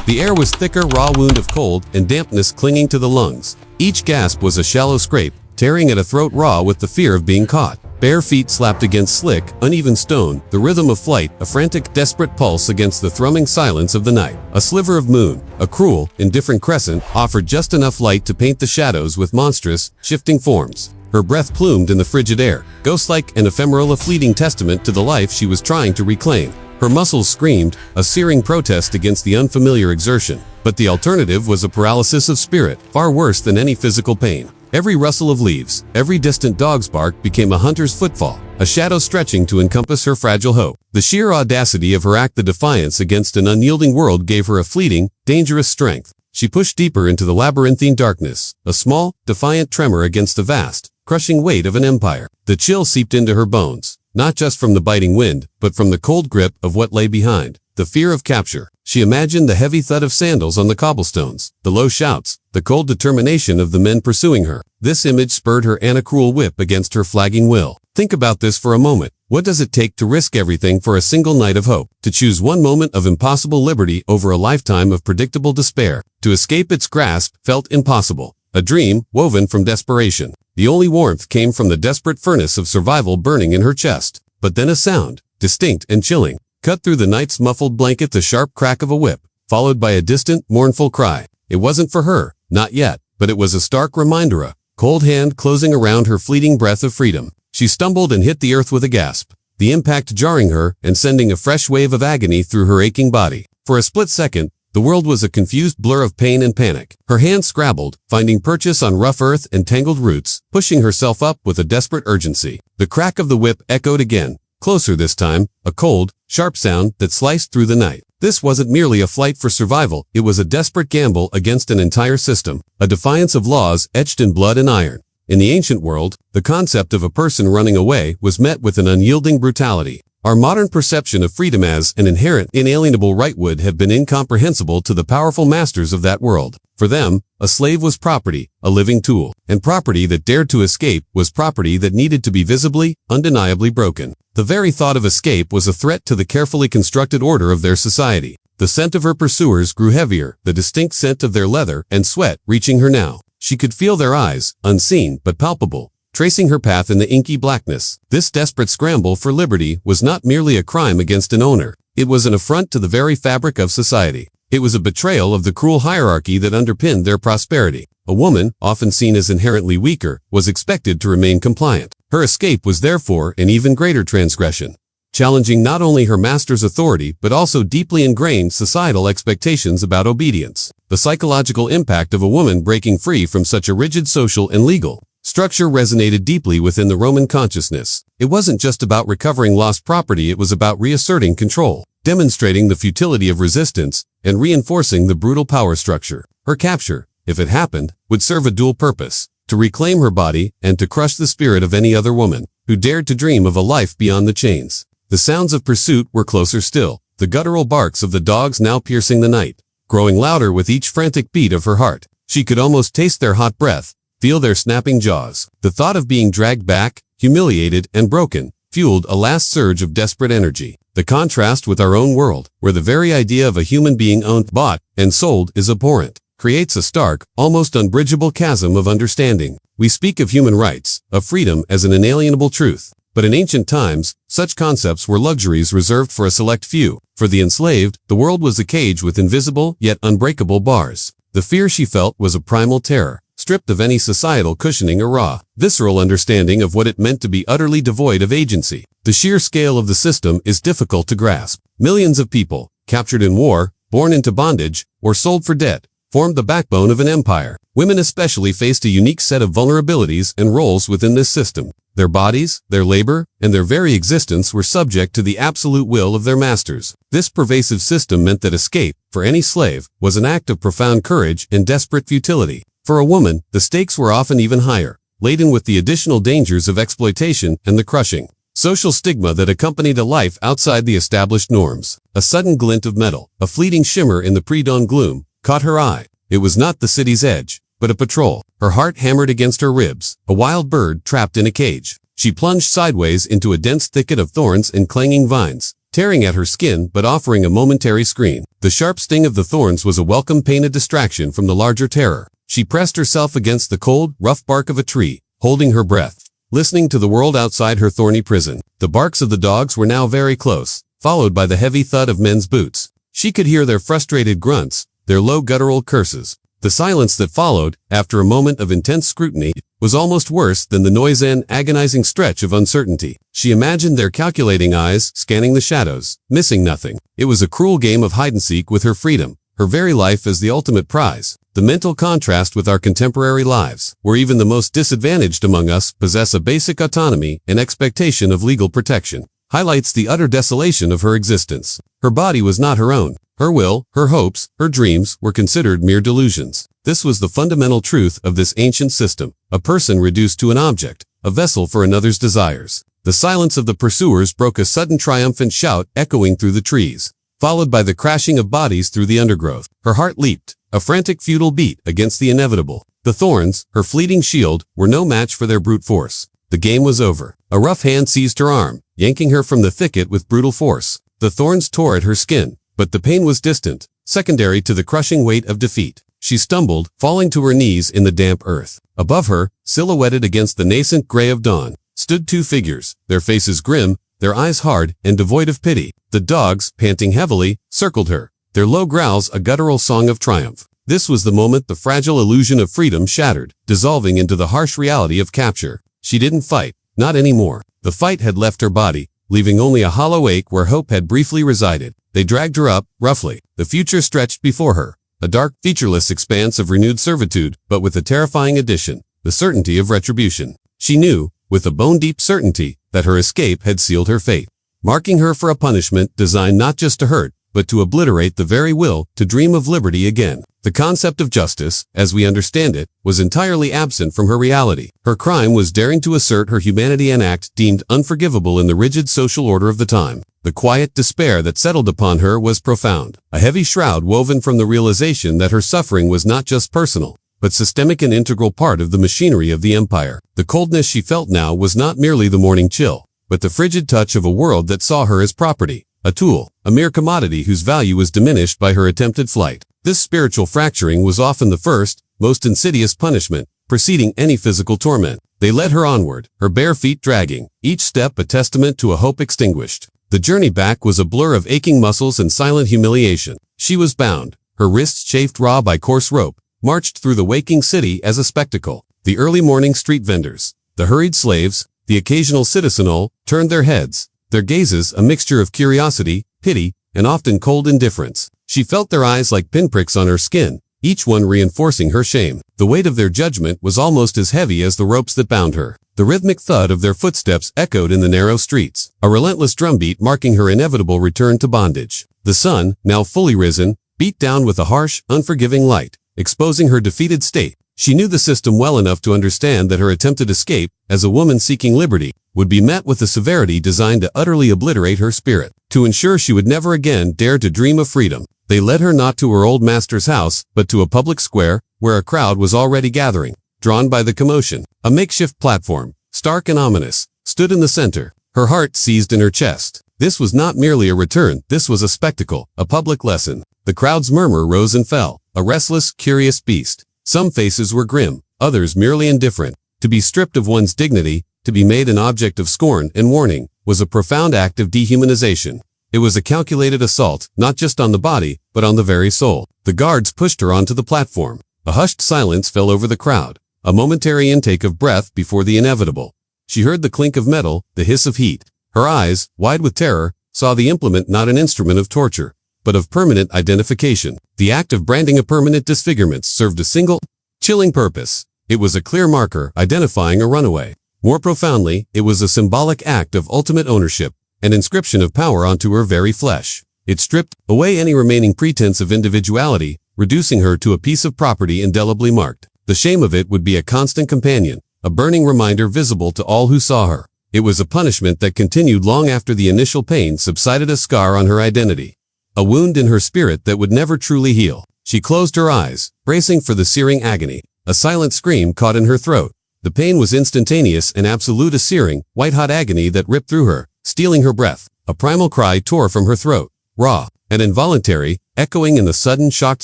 The air was thicker, raw wound of cold and dampness clinging to the lungs. Each gasp was a shallow scrape, tearing at a throat raw with the fear of being caught. Bare feet slapped against slick, uneven stone, the rhythm of flight, a frantic, desperate pulse against the thrumming silence of the night. A sliver of moon, a cruel, indifferent crescent, offered just enough light to paint the shadows with monstrous, shifting forms. Her breath plumed in the frigid air, ghost-like and ephemeral, a fleeting testament to the life she was trying to reclaim. Her muscles screamed, a searing protest against the unfamiliar exertion. But the alternative was a paralysis of spirit, far worse than any physical pain. Every rustle of leaves, every distant dog's bark became a hunter's footfall, a shadow stretching to encompass her fragile hope. The sheer audacity of her act, the defiance against an unyielding world, gave her a fleeting, dangerous strength. She pushed deeper into the labyrinthine darkness, a small, defiant tremor against the vast, crushing weight of an empire. The chill seeped into her bones, not just from the biting wind, but from the cold grip of what lay behind. The fear of capture. She imagined the heavy thud of sandals on the cobblestones, the low shouts, the cold determination of the men pursuing her. This image spurred her on a cruel whip against her flagging will. Think about this for a moment. What does it take to risk everything for a single night of hope? To choose one moment of impossible liberty over a lifetime of predictable despair? To escape its grasp felt impossible. A dream woven from desperation. The only warmth came from the desperate furnace of survival burning in her chest. But then a sound, distinct and chilling, cut through the night's muffled blanket, the sharp crack of a whip, followed by a distant, mournful cry. It wasn't for her, not yet, but it was a stark reminder, a cold hand closing around her fleeting breath of freedom. She stumbled and hit the earth with a gasp, the impact jarring her and sending a fresh wave of agony through her aching body. For a split second, the world was a confused blur of pain and panic. Her hand scrabbled, finding purchase on rough earth and tangled roots, pushing herself up with a desperate urgency. The crack of the whip echoed again, closer this time, a cold, sharp sound that sliced through the night. This wasn't merely a flight for survival, it was a desperate gamble against an entire system, a defiance of laws etched in blood and iron. In the ancient world, the concept of a person running away was met with an unyielding brutality. Our modern perception of freedom as an inherent, inalienable right would have been incomprehensible to the powerful masters of that world. For them, a slave was property, a living tool, and property that dared to escape was property that needed to be visibly, undeniably broken. The very thought of escape was a threat to the carefully constructed order of their society. The scent of her pursuers grew heavier, the distinct scent of their leather and sweat reaching her now. She could feel their eyes, unseen but palpable, tracing her path in the inky blackness. This desperate scramble for liberty was not merely a crime against an owner. It was an affront to the very fabric of society. It was a betrayal of the cruel hierarchy that underpinned their prosperity. A woman, often seen as inherently weaker, was expected to remain compliant. Her escape was therefore an even greater transgression, challenging not only her master's authority but also deeply ingrained societal expectations about obedience. The psychological impact of a woman breaking free from such a rigid social and legal structure resonated deeply within the Roman consciousness. It wasn't just about recovering lost property, it was about reasserting control, demonstrating the futility of resistance, and reinforcing the brutal power structure. Her capture, if it happened, would serve a dual purpose: to reclaim her body and to crush the spirit of any other woman who dared to dream of a life beyond the chains. The sounds of pursuit were closer still, the guttural barks of the dogs now piercing the night, growing louder with each frantic beat of her heart. She could almost taste their hot breath, feel their snapping jaws. The thought of being dragged back, humiliated and broken, fueled a last surge of desperate energy. The contrast with our own world, where the very idea of a human being owned, bought, and sold is abhorrent, creates a stark, almost unbridgeable chasm of understanding. We speak of human rights, of freedom as an inalienable truth. But in ancient times, such concepts were luxuries reserved for a select few. For the enslaved, the world was a cage with invisible yet unbreakable bars. The fear she felt was a primal terror, stripped of any societal cushioning or raw, visceral understanding of what it meant to be utterly devoid of agency. The sheer scale of the system is difficult to grasp. Millions of people, captured in war, born into bondage, or sold for debt, formed the backbone of an empire. Women especially faced a unique set of vulnerabilities and roles within this system. Their bodies, their labor, and their very existence were subject to the absolute will of their masters. This pervasive system meant that escape, for any slave, was an act of profound courage and desperate futility. For a woman, the stakes were often even higher, laden with the additional dangers of exploitation and the crushing social stigma that accompanied a life outside the established norms. A sudden glint of metal, a fleeting shimmer in the pre-dawn gloom, caught her eye. It was not the city's edge, but a patrol. Her heart hammered against her ribs, a wild bird trapped in a cage. She plunged sideways into a dense thicket of thorns and clanging vines, tearing at her skin but offering a momentary screen. The sharp sting of the thorns was a welcome painted distraction from the larger terror. She pressed herself against the cold, rough bark of a tree, holding her breath, listening to the world outside her thorny prison. The barks of the dogs were now very close, followed by the heavy thud of men's boots. She could hear their frustrated grunts, their low guttural curses. The silence that followed, after a moment of intense scrutiny, was almost worse than the noise and agonizing stretch of uncertainty. She imagined their calculating eyes scanning the shadows, missing nothing. It was a cruel game of hide-and-seek with her freedom, her very life as the ultimate prize. The mental contrast with our contemporary lives, where even the most disadvantaged among us possess a basic autonomy and expectation of legal protection, highlights the utter desolation of her existence. Her body was not her own. Her will, her hopes, her dreams were considered mere delusions. This was the fundamental truth of this ancient system, a person reduced to an object, a vessel for another's desires. The silence of the pursuers broke a sudden triumphant shout echoing through the trees, followed by the crashing of bodies through the undergrowth. Her heart leaped, a frantic futile beat against the inevitable. The thorns, her fleeting shield, were no match for their brute force. The game was over. A rough hand seized her arm, yanking her from the thicket with brutal force. The thorns tore at her skin, but the pain was distant, secondary to the crushing weight of defeat. She stumbled, falling to her knees in the damp earth. Above her, silhouetted against the nascent gray of dawn, stood two figures, their faces grim, their eyes hard and devoid of pity. The dogs, panting heavily, circled her, their low growls a guttural song of triumph. This was the moment the fragile illusion of freedom shattered, dissolving into the harsh reality of capture. She didn't fight, not anymore. The fight had left her body, leaving only a hollow ache where hope had briefly resided. They dragged her up, roughly. The future stretched before her, a dark, featureless expanse of renewed servitude, but with a terrifying addition, the certainty of retribution. She knew, with a bone-deep certainty, that her escape had sealed her fate, marking her for a punishment designed not just to hurt, but to obliterate the very will to dream of liberty again. The concept of justice, as we understand it, was entirely absent from her reality. Her crime was daring to assert her humanity, an act deemed unforgivable in the rigid social order of the time. The quiet despair that settled upon her was profound, a heavy shroud woven from the realization that her suffering was not just personal, but systemic and integral part of the machinery of the empire. The coldness she felt now was not merely the morning chill, but the frigid touch of a world that saw her as property, a tool, a mere commodity whose value was diminished by her attempted flight. This spiritual fracturing was often the first, most insidious punishment, preceding any physical torment. They led her onward, her bare feet dragging, each step a testament to a hope extinguished. The journey back was a blur of aching muscles and silent humiliation. She was bound, her wrists chafed raw by coarse rope, marched through the waking city as a spectacle. The early morning street vendors, the hurried slaves, the occasional citizen all turned their heads, their gazes a mixture of curiosity, pity, and often cold indifference. She felt their eyes like pinpricks on her skin, each one reinforcing her shame. The weight of their judgment was almost as heavy as the ropes that bound her. The rhythmic thud of their footsteps echoed in the narrow streets, a relentless drumbeat marking her inevitable return to bondage. The sun, now fully risen, beat down with a harsh, unforgiving light, exposing her defeated state. She knew the system well enough to understand that her attempted escape, as a woman seeking liberty, would be met with a severity designed to utterly obliterate her spirit. To ensure she would never again dare to dream of freedom, they led her not to her old master's house, but to a public square, where a crowd was already gathering, drawn by the commotion. A makeshift platform, stark and ominous, stood in the center, her heart seized in her chest. This was not merely a return, this was a spectacle, a public lesson. The crowd's murmur rose and fell, a restless, curious beast. Some faces were grim, others merely indifferent. To be stripped of one's dignity, to be made an object of scorn and warning, was a profound act of dehumanization. It was a calculated assault, not just on the body, but on the very soul. The guards pushed her onto the platform. A hushed silence fell over the crowd, a momentary intake of breath before the inevitable. She heard the clink of metal, the hiss of heat. Her eyes, wide with terror, saw the implement not an instrument of torture, but of permanent identification. The act of branding a permanent disfigurement served a single, chilling purpose. It was a clear marker identifying a runaway. More profoundly, it was a symbolic act of ultimate ownership, an inscription of power onto her very flesh. It stripped away any remaining pretense of individuality, reducing her to a piece of property indelibly marked. The shame of it would be a constant companion, a burning reminder visible to all who saw her. It was a punishment that continued long after the initial pain subsided, a scar on her identity, a wound in her spirit that would never truly heal. She closed her eyes, bracing for the searing agony. A silent scream caught in her throat. The pain was instantaneous and absolute, a searing, white-hot agony that ripped through her, stealing her breath. A primal cry tore from her throat, raw and involuntary, echoing in the sudden shocked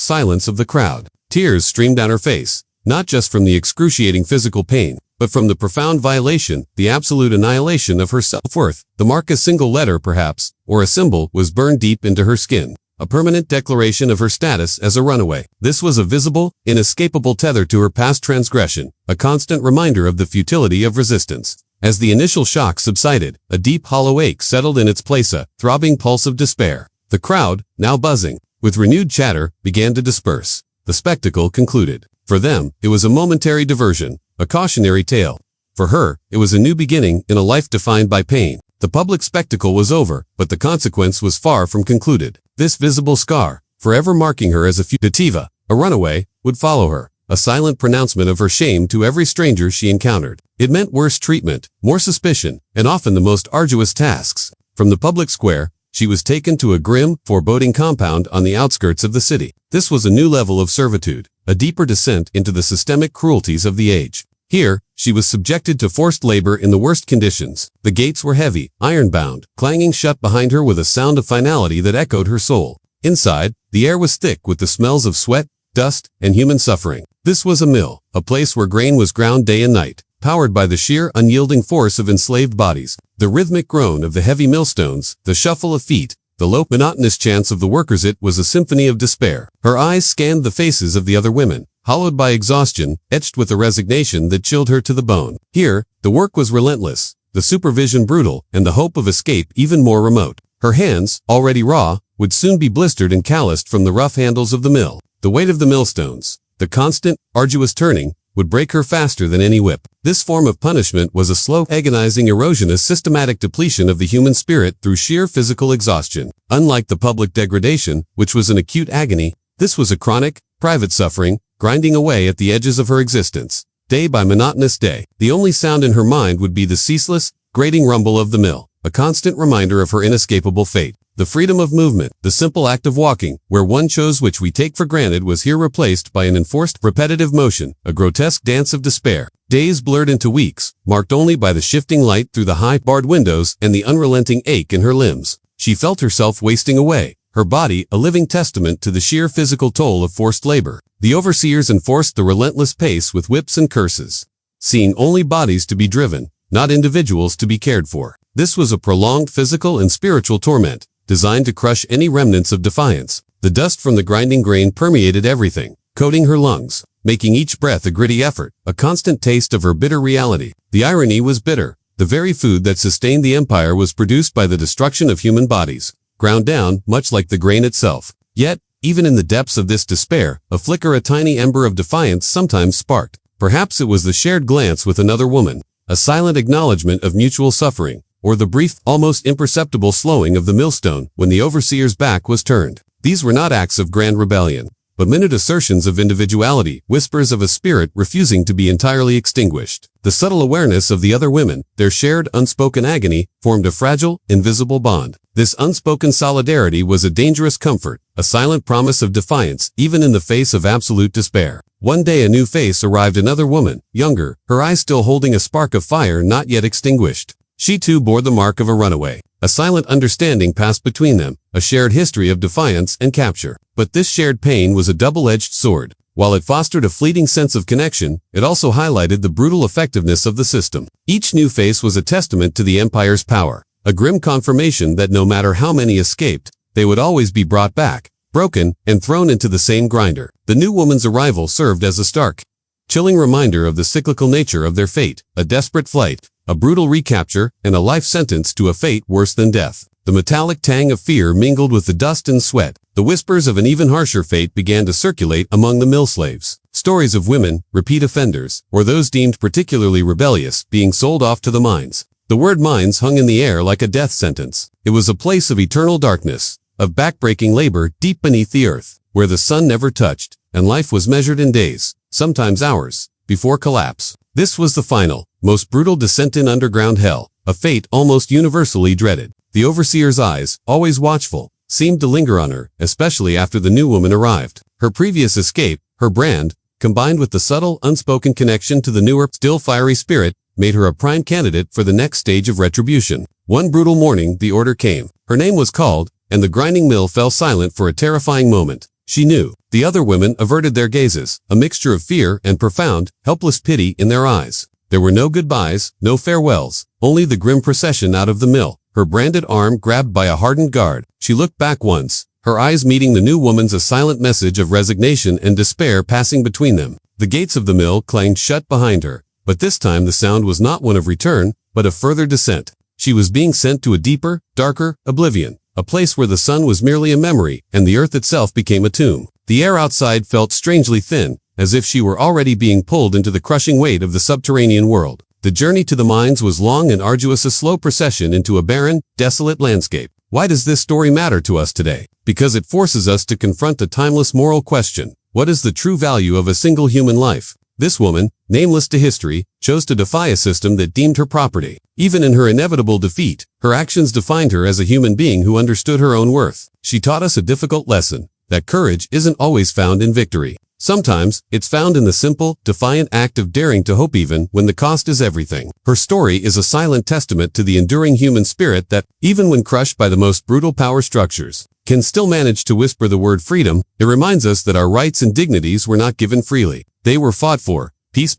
silence of the crowd. Tears streamed down her face, not just from the excruciating physical pain, but from the profound violation, the absolute annihilation of her self-worth. The mark, a single letter perhaps, or a symbol, was burned deep into her skin, a permanent declaration of her status as a runaway. This was a visible, inescapable tether to her past transgression, a constant reminder of the futility of resistance. As the initial shock subsided, a deep hollow ache settled in its place, a throbbing pulse of despair. The crowd, now buzzing with renewed chatter, began to disperse. The spectacle concluded. For them, it was a momentary diversion, a cautionary tale. For her, it was a new beginning in a life defined by pain. The public spectacle was over, but the consequence was far from concluded. This visible scar, forever marking her as a fugitiva, a runaway, would follow her, a silent pronouncement of her shame to every stranger she encountered. It meant worse treatment, more suspicion, and often the most arduous tasks. From the public square, she was taken to a grim, foreboding compound on the outskirts of the city. This was a new level of servitude, a deeper descent into the systemic cruelties of the age. Here, she was subjected to forced labor in the worst conditions. The gates were heavy, iron-bound, clanging shut behind her with a sound of finality that echoed her soul. Inside, the air was thick with the smells of sweat, dust, and human suffering. This was a mill, a place where grain was ground day and night, powered by the sheer, unyielding force of enslaved bodies. The rhythmic groan of the heavy millstones, the shuffle of feet, the low, monotonous chants of the workers. It was a symphony of despair. Her eyes scanned the faces of the other women, hollowed by exhaustion, etched with a resignation that chilled her to the bone. Here, the work was relentless, the supervision brutal, and the hope of escape even more remote. Her hands, already raw, would soon be blistered and calloused from the rough handles of the mill. The weight of the millstones, the constant, arduous turning, would break her faster than any whip. This form of punishment was a slow, agonizing erosion, a systematic depletion of the human spirit through sheer physical exhaustion. Unlike the public degradation, which was an acute agony, this was a chronic, private suffering, grinding away at the edges of her existence. Day by monotonous day, the only sound in her mind would be the ceaseless, grating rumble of the mill, a constant reminder of her inescapable fate. The freedom of movement, the simple act of walking, where one chose which we take for granted, was here replaced by an enforced, repetitive motion, a grotesque dance of despair. Days blurred into weeks, marked only by the shifting light through the high, barred windows and the unrelenting ache in her limbs. She felt herself wasting away, her body a living testament to the sheer physical toll of forced labor. The overseers enforced the relentless pace with whips and curses, seeing only bodies to be driven, not individuals to be cared for. This was a prolonged physical and spiritual torment, designed to crush any remnants of defiance. The dust from the grinding grain permeated everything, coating her lungs, making each breath a gritty effort, a constant taste of her bitter reality. The irony was bitter. The very food that sustained the empire was produced by the destruction of human bodies, ground down, much like the grain itself. Yet, even in the depths of this despair, a flicker, a tiny ember of defiance sometimes sparked. Perhaps it was the shared glance with another woman, a silent acknowledgement of mutual suffering, or the brief, almost imperceptible slowing of the millstone when the overseer's back was turned. These were not acts of grand rebellion, but minute assertions of individuality, whispers of a spirit refusing to be entirely extinguished. The subtle awareness of the other women, their shared unspoken agony, formed a fragile, invisible bond. This unspoken solidarity was a dangerous comfort, a silent promise of defiance, even in the face of absolute despair. One day a new face arrived, another woman, younger, her eyes still holding a spark of fire not yet extinguished. She too bore the mark of a runaway. A silent understanding passed between them, a shared history of defiance and capture. But this shared pain was a double-edged sword. While it fostered a fleeting sense of connection, it also highlighted the brutal effectiveness of the system. Each new face was a testament to the empire's power, a grim confirmation that no matter how many escaped, they would always be brought back, broken, and thrown into the same grinder. The new woman's arrival served as a stark, chilling reminder of the cyclical nature of their fate, a desperate flight, a brutal recapture, and a life sentence to a fate worse than death. The metallic tang of fear mingled with the dust and sweat. The whispers of an even harsher fate began to circulate among the mill slaves. Stories of women, repeat offenders, or those deemed particularly rebellious, being sold off to the mines. The word mines hung in the air like a death sentence. It was a place of eternal darkness, of backbreaking labor deep beneath the earth, where the sun never touched, and life was measured in days, sometimes hours, before collapse. This was the final, most brutal descent in underground hell, a fate almost universally dreaded. The overseer's eyes, always watchful, seemed to linger on her, especially after the new woman arrived. Her previous escape, her brand, combined with the subtle, unspoken connection to the newer, still fiery spirit, made her a prime candidate for the next stage of retribution. One brutal morning, the order came. Her name was called, and the grinding mill fell silent for a terrifying moment. She knew. The other women averted their gazes, a mixture of fear and profound, helpless pity in their eyes. There were no goodbyes, no farewells, only the grim procession out of the mill, her branded arm grabbed by a hardened guard. She looked back once, her eyes meeting the new woman's, a silent message of resignation and despair passing between them. The gates of the mill clanged shut behind her, but this time the sound was not one of return, but of further descent. She was being sent to a deeper, darker oblivion, a place where the sun was merely a memory and the earth itself became a tomb. The air outside felt strangely thin, as if she were already being pulled into the crushing weight of the subterranean world. The journey to the mines was long and arduous, a slow procession into a barren, desolate landscape. Why does this story matter to us today? Because it forces us to confront a timeless moral question. What is the true value of a single human life? This woman, nameless to history, chose to defy a system that deemed her property. Even in her inevitable defeat, her actions defined her as a human being who understood her own worth. She taught us a difficult lesson, that courage isn't always found in victory. Sometimes, it's found in the simple, defiant act of daring to hope even when the cost is everything. Her story is a silent testament to the enduring human spirit that, even when crushed by the most brutal power structures, can still manage to whisper the word freedom. It reminds us that our rights and dignities were not given freely. They were fought for, piece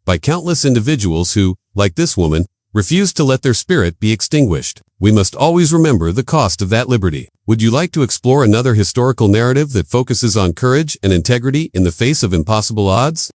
by countless individuals who, like this woman, refused to let their spirit be extinguished. We must always remember the cost of that liberty. Would you like to explore another historical narrative that focuses on courage and integrity in the face of impossible odds?